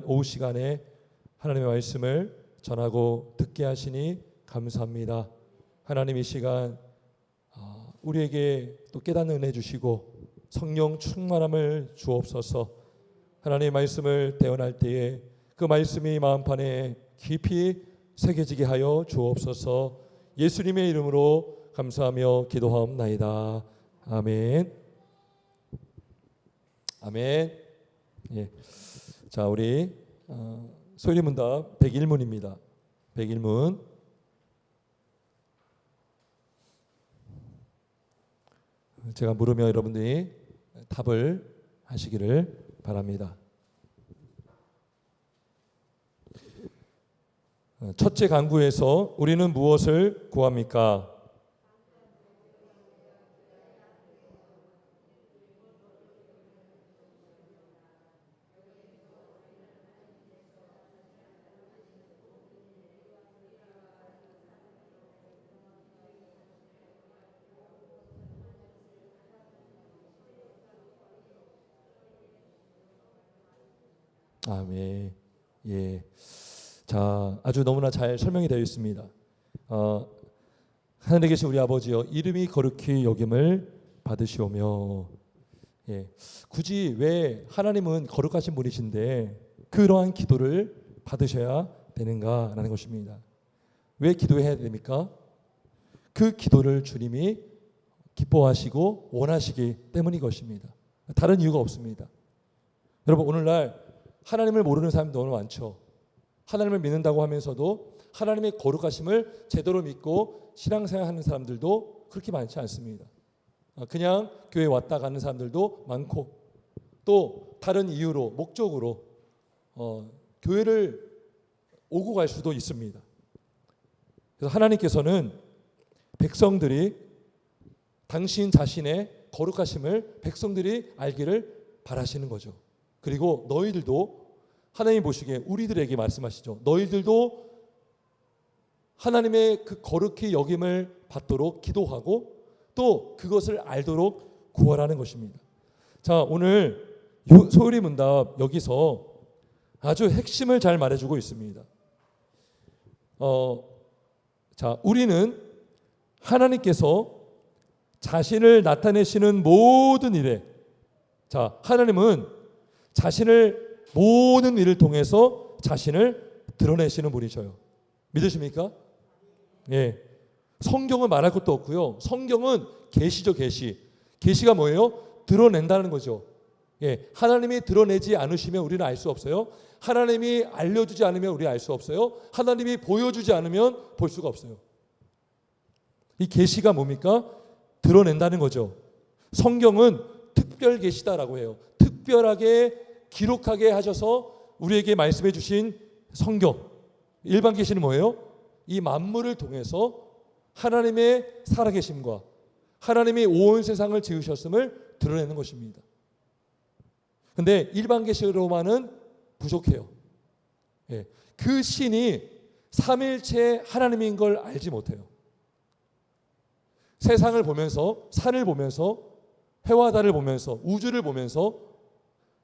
오후 시간에 하나님의 말씀을 전하고 듣게 하시니 감사합니다. 하나님 이 시간 우리에게 또 깨닫는 은혜 주시고 성령 충만함을 주옵소서. 하나님의 말씀을 대언할 때에 그 말씀이 마음판에 깊이 새겨지게 하여 주옵소서. 예수님의 이름으로 감사하며 기도하옵나이다. 아멘. 아멘. 예. 자, 우리 소리문답 101문입니다. 101문. 제가 물으면 여러분들이 답을 하시기를 바랍니다. 첫째 간구에서 우리는 무엇을 구합니까? 아멘. 예. 자, 아주 너무나 잘 설명이 되어 있습니다. 하늘에 계신 우리 아버지여, 이름이 거룩히 여김을 받으시오며. 예. 굳이 왜 하나님은 거룩하신 분이신데 그러한 기도를 받으셔야 되는가라는 것입니다. 왜 기도해야 됩니까? 그 기도를 주님이 기뻐하시고 원하시기 때문인 것입니다. 다른 이유가 없습니다. 여러분, 오늘날 하나님을 모르는 사람이 너무 많죠. 하나님을 믿는다고 하면서도 하나님의 거룩하심을 제대로 믿고 신앙생활하는 사람들도 그렇게 많지 않습니다. 그냥 교회 왔다 가는 사람들도 많고, 또 다른 이유로 목적으로 교회를 오고 갈 수도 있습니다. 그래서 하나님께서는 백성들이 당신 자신의 거룩하심을 백성들이 알기를 바라시는 거죠. 그리고 너희들도 하나님 보시기에 우리들에게 말씀하시죠. 너희들도 하나님의 그 거룩히 여김을 받도록 기도하고 또 그것을 알도록 구하라는 것입니다. 자, 오늘 소리문답 여기서 아주 핵심을 잘 말해주고 있습니다. 자, 우리는 하나님께서 자신을 나타내시는 모든 일에, 자, 하나님은 자신을 모든 일을 통해서 자신을 드러내시는 분이셔요. 믿으십니까? 예. 성경은 말할 것도 없고요. 성경은 계시죠, 계시. 계시가 뭐예요? 드러낸다는 거죠. 예. 하나님이 드러내지 않으시면 우리는 알 수 없어요. 하나님이 알려주지 않으면 우리 알 수 없어요. 하나님이 보여주지 않으면 볼 수가 없어요. 이 계시가 뭡니까? 드러낸다는 거죠. 성경은 특별 계시다라고 해요. 특별하게 기록하게 하셔서 우리에게 말씀해 주신 성경. 일반 계시는 뭐예요? 이 만물을 통해서 하나님의 살아계심과 하나님이 온 세상을 지으셨음을 드러내는 것입니다. 그런데 일반 계시로만은 부족해요. 예. 그 신이 삼일체 하나님인 걸 알지 못해요. 세상을 보면서, 산을 보면서, 해와 달을 보면서, 우주를 보면서,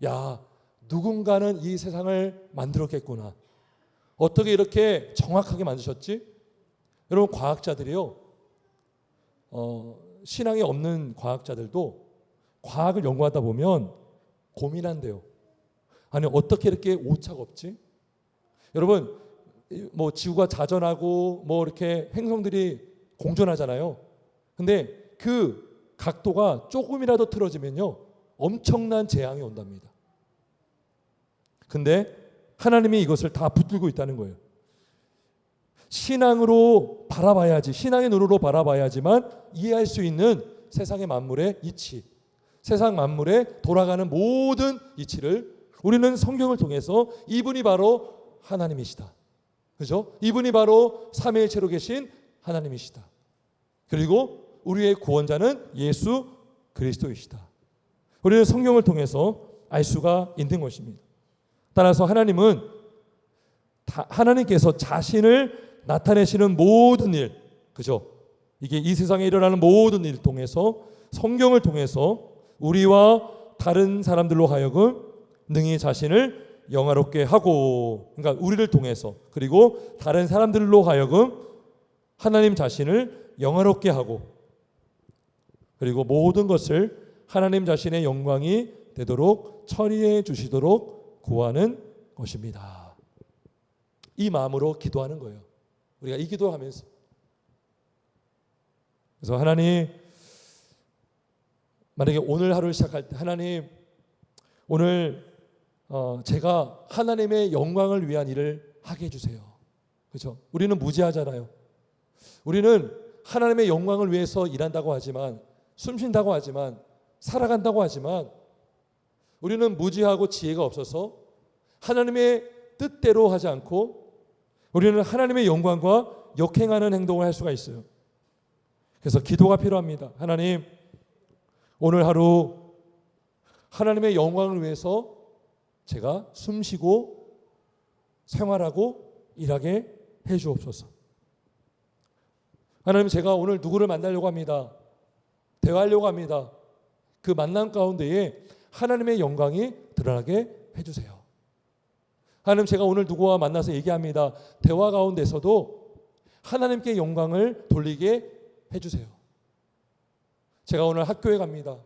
야, 누군가는 이 세상을 만들었겠구나. 어떻게 이렇게 정확하게 만드셨지? 여러분, 과학자들이요, 신앙이 없는 과학자들도 과학을 연구하다 보면 고민한대요. 아니, 어떻게 이렇게 오차가 없지? 여러분, 뭐 지구가 자전하고 뭐 이렇게 행성들이 공존하잖아요. 근데 그 각도가 조금이라도 틀어지면요, 엄청난 재앙이 온답니다. 근데 하나님이 이것을 다 붙들고 있다는 거예요. 신앙으로 바라봐야지, 신앙의 눈으로 바라봐야지만 이해할 수 있는 세상의 만물의 이치, 세상 만물에 돌아가는 모든 이치를 우리는 성경을 통해서 이분이 바로 하나님이시다. 그죠? 이분이 바로 삼위일체로 계신 하나님이시다. 그리고 우리의 구원자는 예수 그리스도이시다. 우리는 성경을 통해서 알 수가 있는 것입니다. 따라서 하나님께서 자신을 나타내시는 모든 일, 그죠? 이게 이 세상에 일어나는 모든 일을 통해서, 성경을 통해서 우리와 다른 사람들로 하여금 능히 자신을 영화롭게 하고, 그러니까 우리를 통해서, 그리고 다른 사람들로 하여금 하나님 자신을 영화롭게 하고, 그리고 모든 것을 하나님 자신의 영광이 되도록 처리해 주시도록 구하는 것입니다. 이 마음으로 기도하는 거예요. 우리가 이 기도하면서. 그래서 하나님, 만약에 오늘 하루를 시작할 때 하나님, 오늘 제가 하나님의 영광을 위한 일을 하게 해주세요. 그렇죠? 우리는 무지하잖아요. 우리는 하나님의 영광을 위해서 일한다고 하지만, 숨쉰다고 하지만, 살아간다고 하지만, 우리는 무지하고 지혜가 없어서 하나님의 뜻대로 하지 않고 우리는 하나님의 영광과 역행하는 행동을 할 수가 있어요. 그래서 기도가 필요합니다. 하나님, 오늘 하루 하나님의 영광을 위해서 제가 숨쉬고 생활하고 일하게 해 주옵소서. 하나님, 제가 오늘 누구를 만나려고 합니다. 대화하려고 합니다. 그 만남 가운데에 하나님의 영광이 드러나게 해주세요. 하나님, 제가 오늘 누구와 만나서 얘기합니다. 대화 가운데서도 하나님께 영광을 돌리게 해주세요. 제가 오늘 학교에 갑니다.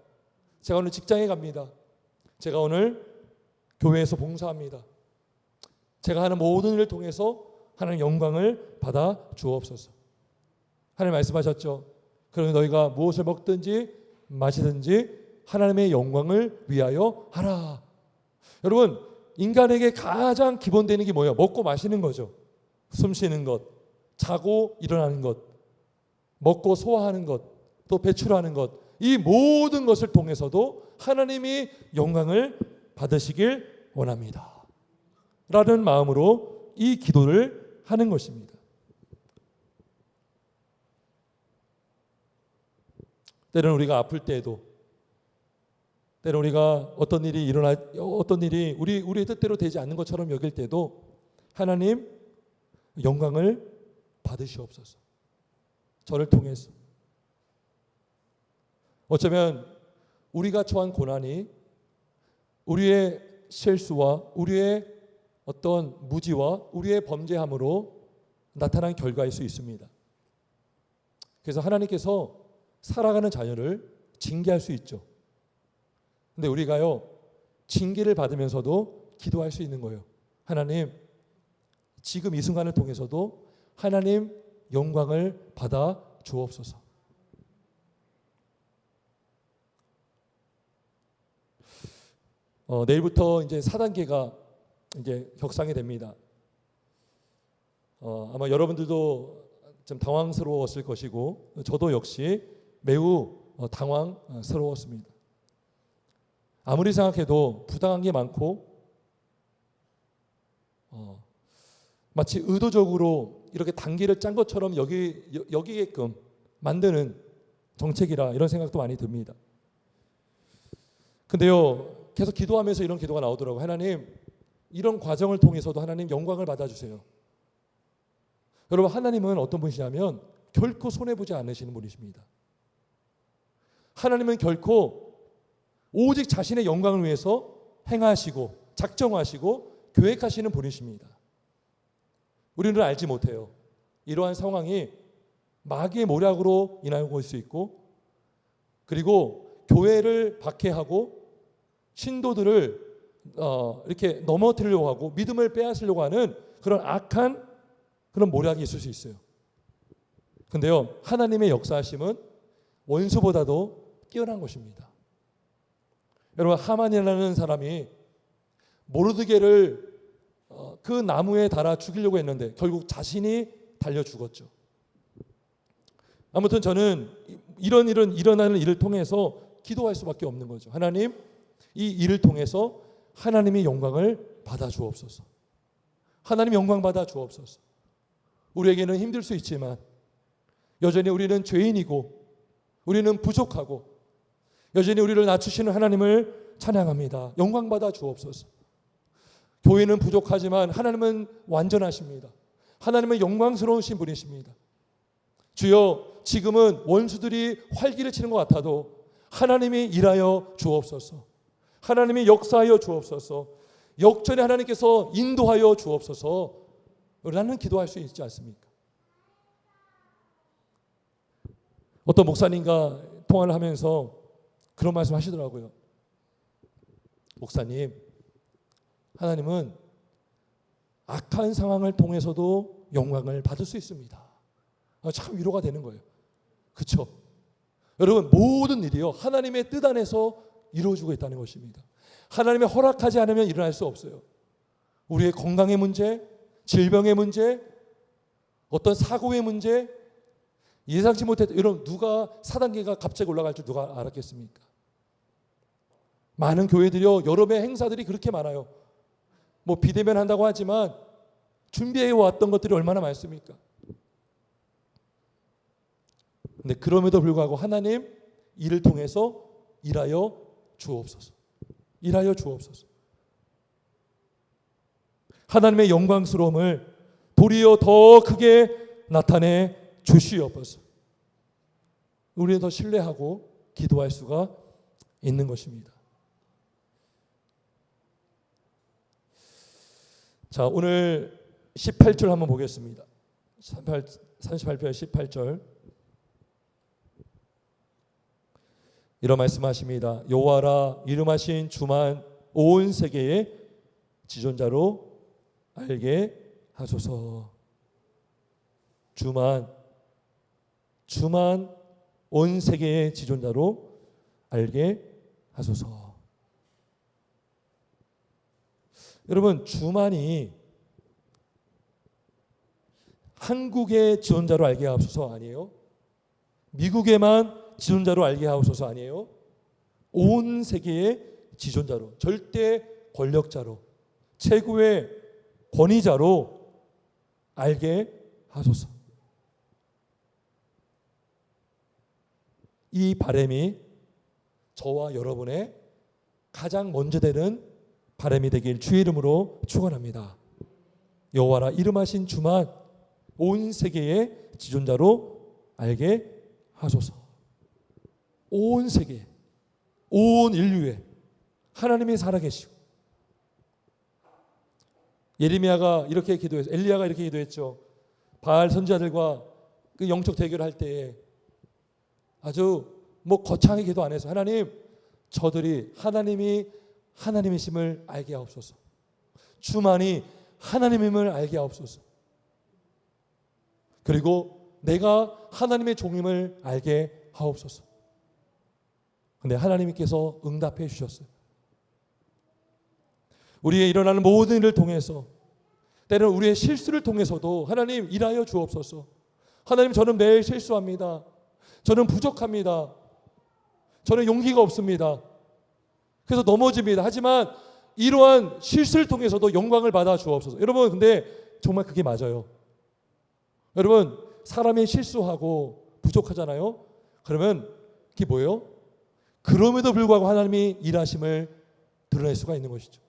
제가 오늘 직장에 갑니다. 제가 오늘 교회에서 봉사합니다. 제가 하는 모든 일을 통해서 하나님 영광을 받아 주옵소서. 하나님 말씀하셨죠. 그러면 너희가 무엇을 먹든지 마시든지 하나님의 영광을 위하여 하라. 여러분, 인간에게 가장 기본되는 게 뭐예요? 먹고 마시는 거죠. 숨 쉬는 것, 자고 일어나는 것, 먹고 소화하는 것, 또 배출하는 것, 이 모든 것을 통해서도 하나님이 영광을 받으시길 원합니다. 라는 마음으로 이 기도를 하는 것입니다. 때로는 우리가 아플 때에도, 때로 우리가 어떤 일이 우리의 뜻대로 되지 않는 것처럼 여길 때도 하나님 영광을 받으시옵소서. 저를 통해서. 어쩌면 우리가 처한 고난이 우리의 실수와 우리의 어떤 무지와 우리의 범죄함으로 나타난 결과일 수 있습니다. 그래서 하나님께서 살아가는 자녀를 징계할 수 있죠. 근데 우리가요, 징계를 받으면서도 기도할 수 있는 거예요. 하나님, 지금 이 순간을 통해서도 하나님 영광을 받아 주옵소서. 내일부터 이제 4단계가 이제 격상이 됩니다. 아마 여러분들도 좀 당황스러웠을 것이고 저도 역시 매우 당황스러웠습니다. 아무리 생각해도 부당한 게 많고 마치 의도적으로 이렇게 단계를 짠 것처럼 여기게끔 만드는 정책이라 이런 생각도 많이 듭니다. 근데요, 계속 기도하면서 이런 기도가 나오더라고요. 하나님, 이런 과정을 통해서도 하나님 영광을 받아주세요. 여러분, 하나님은 어떤 분이시냐면 결코 손해보지 않으시는 분이십니다. 하나님은 결코 오직 자신의 영광을 위해서 행하시고 작정하시고 계획하시는 분이십니다. 우리는 알지 못해요. 이러한 상황이 마귀의 모략으로 인하여 올 수 있고, 그리고 교회를 박해하고 신도들을 이렇게 넘어뜨리려고 하고 믿음을 빼앗으려고 하는 그런 악한 그런 모략이 있을 수 있어요. 근데요, 하나님의 역사하심은 원수보다도 뛰어난 것입니다. 여러분, 하만이라는 사람이 모르드게를 그 나무에 달아 죽이려고 했는데 결국 자신이 달려 죽었죠. 아무튼 저는 이런 일은 일어나는 일을 통해서 기도할 수밖에 없는 거죠. 하나님, 이 일을 통해서 하나님의 영광을 받아 주옵소서. 하나님 영광 받아 주옵소서. 우리에게는 힘들 수 있지만 여전히 우리는 죄인이고 우리는 부족하고 여전히 우리를 낮추시는 하나님을 찬양합니다. 영광 받아 주옵소서. 교회는 부족하지만 하나님은 완전하십니다. 하나님은 영광스러우신 분이십니다. 주여, 지금은 원수들이 활기를 치는 것 같아도 하나님이 일하여 주옵소서. 하나님이 역사하여 주옵소서. 역전에 하나님께서 인도하여 주옵소서 라는 기도할 수 있지 않습니까? 어떤 목사님과 통화를 하면서 그런 말씀 하시더라고요. 목사님, 하나님은 악한 상황을 통해서도 영광을 받을 수 있습니다. 참 위로가 되는 거예요. 그렇죠? 여러분, 모든 일이요 하나님의 뜻 안에서 이루어지고 있다는 것입니다. 하나님의 허락하지 않으면 일어날 수 없어요. 우리의 건강의 문제, 질병의 문제, 어떤 사고의 문제, 예상치 못했던, 여러분 누가 4단계가 갑자기 올라갈 줄 누가 알았겠습니까? 많은 교회들이요 여름의 행사들이 그렇게 많아요. 뭐 비대면 한다고 하지만 준비해 왔던 것들이 얼마나 많습니까? 근데 그럼에도 불구하고 하나님 이를 통해서 일하여 주옵소서. 일하여 주옵소서. 하나님의 영광스러움을 도리어 더 크게 나타내 주시옵소서. 우리는 더 신뢰하고 기도할 수가 있는 것입니다. 자, 오늘 18절 한번 보겠습니다. 38편 18절. 이런 말씀하십니다. 여호와라, 이름하신 주만 온 세계의 지존자로 알게 하소서. 주만 온 세계의 지존자로 알게 하소서. 여러분, 주만이 한국의 지존자로 알게 하소서 아니에요? 미국에만 지존자로 알게 하소서 아니에요? 온 세계의 지존자로, 절대 권력자로, 최고의 권위자로 알게 하소서. 이 바람이 저와 여러분의 가장 먼저 되는 바람이 되길 주의 이름으로 축원합니다. 여호와라, 이름하신 주만 온 세계의 지존자로 알게 하소서. 온 세계, 온 인류에 하나님이 살아계시고, 예레미야가 이렇게 기도했죠. 엘리야가 이렇게 기도했죠. 바알 선지자들과 그 영적 대결을 할 때에 아주 거창하게 기도 안 해서, 하나님, 저들이 하나님이 하나님이심을 알게 하옵소서. 주만이 하나님임을 알게 하옵소서. 그리고 내가 하나님의 종임을 알게 하옵소서. 근데 하나님께서 응답해 주셨어요. 우리의 일어나는 모든 일을 통해서, 때로는 우리의 실수를 통해서도 하나님 일하여 주옵소서. 하나님, 저는 매일 실수합니다. 저는 부족합니다. 저는 용기가 없습니다. 그래서 넘어집니다. 하지만 이러한 실수를 통해서도 영광을 받아 주옵소서. 여러분, 근데 정말 그게 맞아요. 여러분, 사람이 실수하고 부족하잖아요. 그러면 그게 뭐예요? 그럼에도 불구하고 하나님이 일하심을 드러낼 수가 있는 것이죠.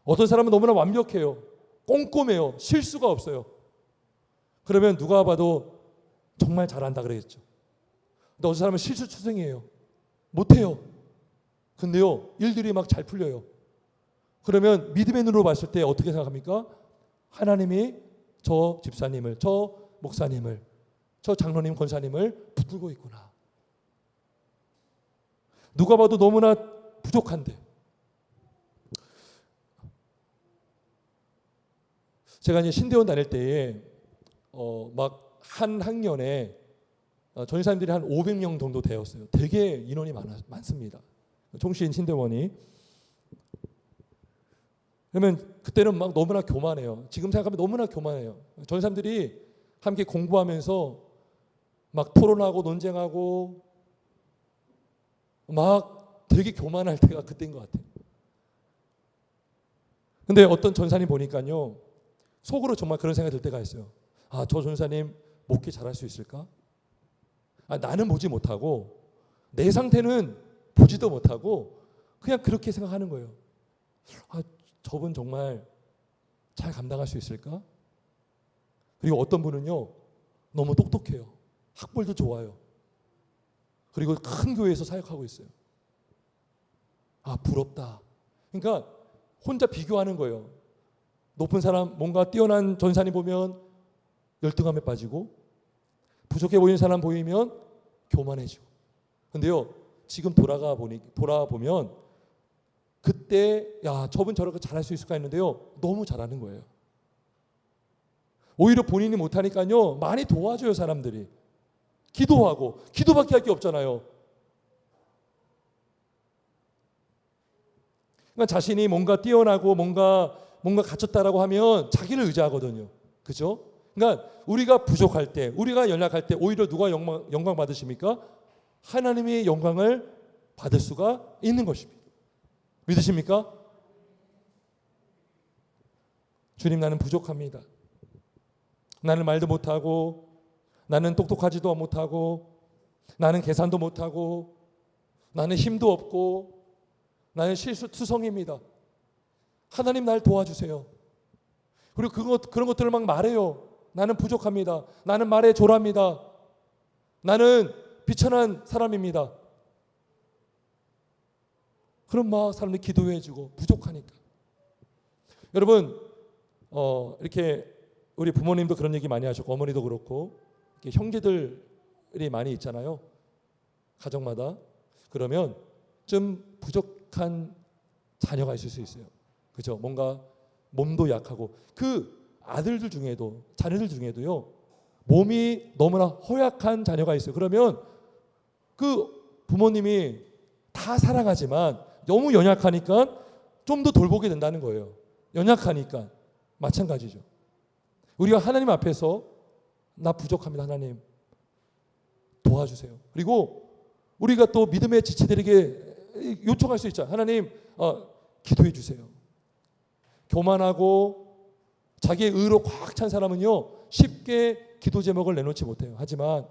어떤 사람은 너무나 완벽해요. 꼼꼼해요. 실수가 없어요. 그러면 누가 봐도 정말 잘한다 그러겠죠. 근데 어떤 사람은 실수투성이에요. 못해요. 근데요, 일들이 막 잘 풀려요. 그러면 믿음의 눈으로 봤을 때 어떻게 생각합니까? 하나님이 저 집사님을, 저 목사님을, 저 장로님, 권사님을 붙들고 있구나. 누가 봐도 너무나 부족한데. 제가 이제 신대원 다닐 때에 막 한 학년에 전사님들이 한 500명 정도 되었어요. 되게 인원이 많습니다. 총신 신대원이. 그러면 그때는 막 너무나 교만해요. 지금 생각하면 너무나 교만해요. 전사님들이 함께 공부하면서 막 토론하고 논쟁하고 막 되게 교만할 때가 그때인 것 같아요. 근데 어떤 전사님 보니까요, 속으로 정말 그런 생각이 들 때가 있어요. 아, 저 전사님 목회 잘할 수 있을까? 아, 나는 보지 못하고, 내 상태는 보지도 못하고 그냥 그렇게 생각하는 거예요. 아, 저분 정말 잘 감당할 수 있을까? 그리고 어떤 분은요, 너무 똑똑해요. 학벌도 좋아요. 그리고 큰 교회에서 사역하고 있어요. 아, 부럽다. 그러니까 혼자 비교하는 거예요. 높은 사람, 뭔가 뛰어난 전산이 보면 열등감에 빠지고, 부족해 보이는 사람 보이면 교만해지고. 근데요, 지금 돌아보면 그때 야, 저분 저렇게 잘할 수 있을까 했는데요, 너무 잘하는 거예요. 오히려 본인이 못하니까요, 많이 도와줘요. 사람들이 기도하고. 기도밖에 할 게 없잖아요. 그러니까 자신이 뭔가 뛰어나고 뭔가 갖췄다라고 하면 자기를 의지하거든요. 그죠? 그러니까 우리가 부족할 때, 우리가 연약할 때 오히려 누가 영광 받으십니까? 하나님이 영광을 받을 수가 있는 것입니다. 믿으십니까? 주님, 나는 부족합니다. 나는 말도 못하고, 나는 똑똑하지도 못하고, 나는 계산도 못하고, 나는 힘도 없고, 나는 실수투성입니다. 하나님, 날 도와주세요. 그리고 그런 것들을 막 말해요. 나는 부족합니다. 나는 말에 조랍니다. 나는 비천한 사람입니다. 그럼 막 사람들이 기도해주고 부족하니까. 여러분, 이렇게 우리 부모님도 그런 얘기 많이 하셨고, 어머니도 그렇고, 이렇게 형제들이 많이 있잖아요. 가정마다. 그러면 좀 부족한 자녀가 있을 수 있어요. 그죠? 뭔가 몸도 약하고, 그 아들들 중에도, 자녀들 중에도요, 몸이 너무나 허약한 자녀가 있어요. 그러면 그 부모님이 다 사랑하지만 너무 연약하니까 좀 더 돌보게 된다는 거예요. 연약하니까. 마찬가지죠. 우리가 하나님 앞에서 나 부족합니다. 하나님 도와주세요. 그리고 우리가 또 믿음의 지체들에게 요청할 수 있죠. 하나님 기도해 주세요. 교만하고 자기의 의로 꽉 찬 사람은요, 쉽게 기도 제목을 내놓지 못해요. 하지만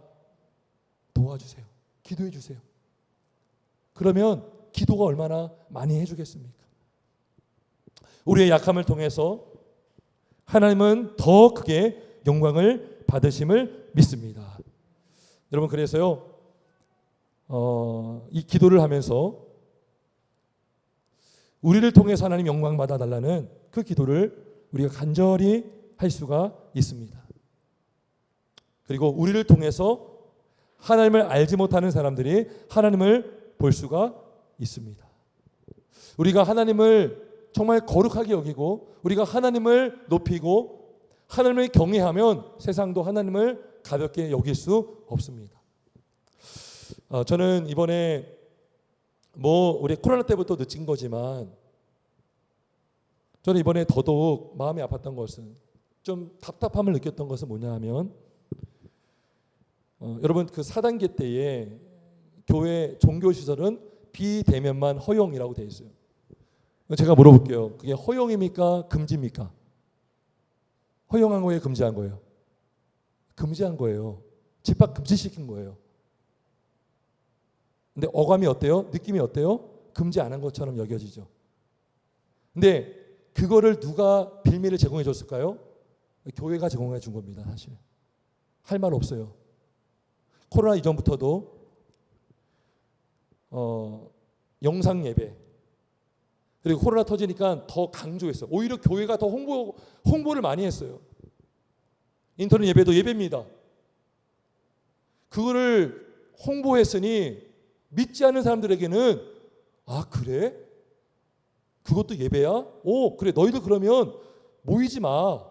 도와주세요. 기도해 주세요. 그러면 기도가 얼마나 많이 해주겠습니까? 우리의 약함을 통해서 하나님은 더 크게 영광을 받으심을 믿습니다. 여러분, 그래서요, 이 기도를 하면서 우리를 통해서 하나님 영광 받아달라는 그 기도를 우리가 간절히 할 수가 있습니다. 그리고 우리를 통해서 하나님을 알지 못하는 사람들이 하나님을 볼 수가 있습니다. 우리가 하나님을 정말 거룩하게 여기고, 우리가 하나님을 높이고 하나님을 경외하면 세상도 하나님을 가볍게 여길 수 없습니다. 저는 이번에 우리 코로나 때부터 느낀 거지만, 저는 이번에 더더욱 마음이 아팠던 것은, 좀 답답함을 느꼈던 것은 뭐냐 하면, 여러분, 그 4단계 때에 교회 종교시설은 비대면만 허용이라고 되어 있어요. 제가 물어볼게요. 그게 허용입니까? 금지입니까? 허용한 거예요? 금지한 거예요? 금지한 거예요. 집합 금지시킨 거예요. 근데 어감이 어때요? 느낌이 어때요? 금지 안 한 것처럼 여겨지죠. 근데 그거를 누가 빌미를 제공해 줬을까요? 교회가 제공해 준 겁니다. 사실 할 말 없어요. 코로나 이전부터도 영상 예배, 그리고 코로나 터지니까 더 강조했어요. 오히려 교회가 더 홍보를 많이 했어요. 인터넷 예배도 예배입니다. 그거를 홍보했으니 믿지 않는 사람들에게는, 아, 그래? 그것도 예배야? 오, 그래. 너희들 그러면 모이지 마.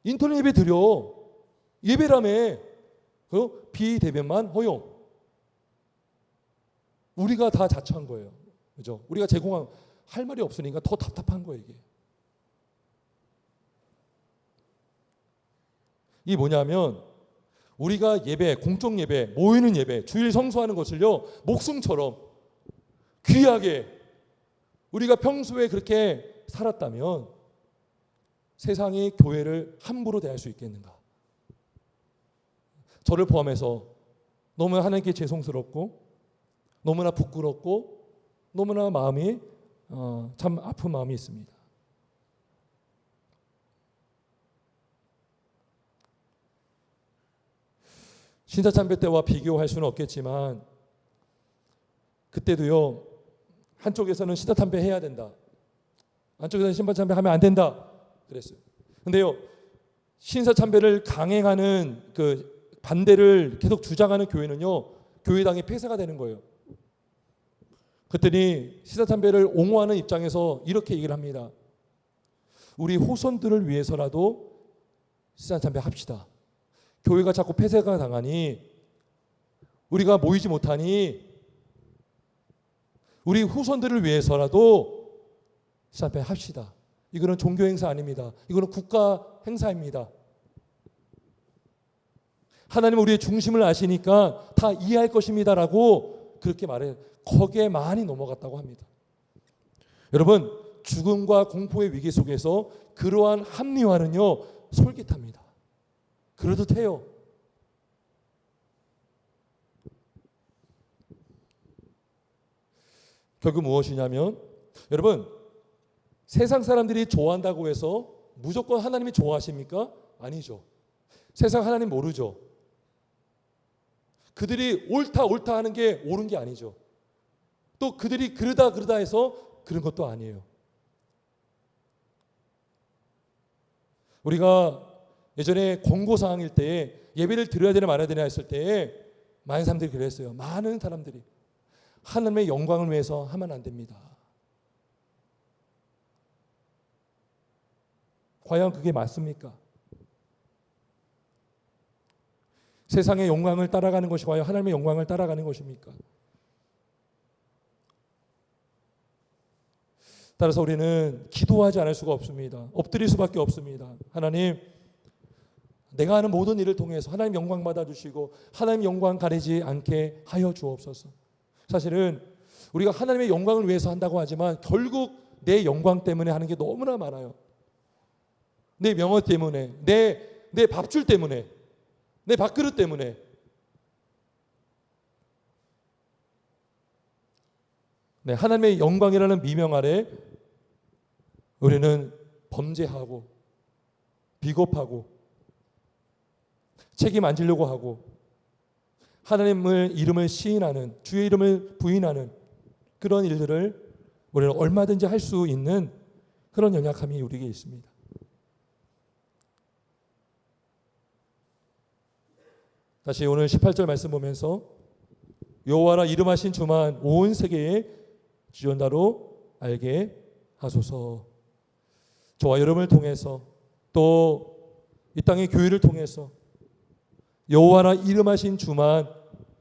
인터넷 예배 드려. 예배라며. 비대면만 허용. 우리가 다 자처한 거예요. 그죠? 우리가 제공한, 할 말이 없으니까 더 답답한 거예요, 이게. 이게 뭐냐면, 우리가 예배, 공적 예배, 모이는 예배, 주일 성수하는 것을요, 목숨처럼 귀하게 우리가 평소에 그렇게 살았다면 세상이 교회를 함부로 대할 수 있겠는가? 저를 포함해서 너무나 하나님께 죄송스럽고, 너무나 부끄럽고, 너무나 마음이 참 아픈 마음이 있습니다. 신사참배 때와 비교할 수는 없겠지만, 그때도요, 한쪽에서는 신사참배 해야 된다, 안쪽에서 신발 참배하면 안 된다 그랬어요. 근데요, 신사 참배를 강행하는 그 반대를 계속 주장하는 교회는요, 교회당이 폐쇄가 되는 거예요. 그랬더니 신사 참배를 옹호하는 입장에서 이렇게 얘기를 합니다. 우리 후손들을 위해서라도 신사 참배 합시다. 교회가 자꾸 폐쇄가 당하니, 우리가 모이지 못하니, 우리 후손들을 위해서라도 신사 참배 합시다. 이거는 종교 행사 아닙니다. 이거는 국가 행사입니다. 하나님은 우리의 중심을 아시니까 다 이해할 것입니다라고 그렇게 말해요. 거기에 많이 넘어갔다고 합니다. 여러분, 죽음과 공포의 위기 속에서 그러한 합리화는요, 솔깃합니다. 그래도 해요. 결국 무엇이냐면, 여러분, 세상 사람들이 좋아한다고 해서 무조건 하나님이 좋아하십니까? 아니죠. 세상 하나님 모르죠. 그들이 옳다 하는 게 옳은 게 아니죠. 또 그들이 그러다 해서 그런 것도 아니에요. 우리가 예전에 권고사항일 때 예배를 드려야 되나 말아야 되나 했을 때 많은 사람들이 그랬어요. 많은 사람들이 하나님의 영광을 위해서 하면 안 됩니다. 과연 그게 맞습니까? 세상의 영광을 따라가는 것이 과연 하나님의 영광을 따라가는 것입니까? 따라서 우리는 기도하지 않을 수가 없습니다. 엎드릴 수밖에 없습니다. 하나님, 내가 하는 모든 일을 통해서 하나님 영광 받아주시고 하나님 영광 가리지 않게 하여 주옵소서. 사실은 우리가 하나님의 영광을 위해서 한다고 하지만 결국 내 영광 때문에 하는 게 너무나 많아요. 내 명예 때문에, 내 밥줄 때문에, 내 밥그릇 때문에. 네, 하나님의 영광이라는 미명 아래 우리는 범죄하고 비겁하고 책임 안 지려고 하고 하나님의 이름을 시인하는, 주의 이름을 부인하는 그런 일들을 우리는 얼마든지 할 수 있는 그런 연약함이 우리에게 있습니다. 다시 오늘 18절 말씀 보면서 여호와라 이름하신 주만 온 세계의 주전자로 알게 하소서. 저와 여러분을 통해서 또 이 땅의 교회를 통해서 여호와라 이름하신 주만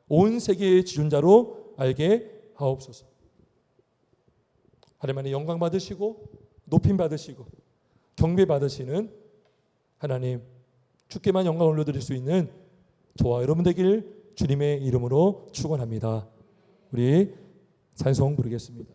온 세계의 지존자로 알게 하옵소서. 하나님의 영광 받으시고 높임 받으시고 경배 받으시는 하나님, 주께만 영광 올려드릴 수 있는 저와 여러분 되길 주님의 이름으로 축원합니다. 우리 찬송 부르겠습니다.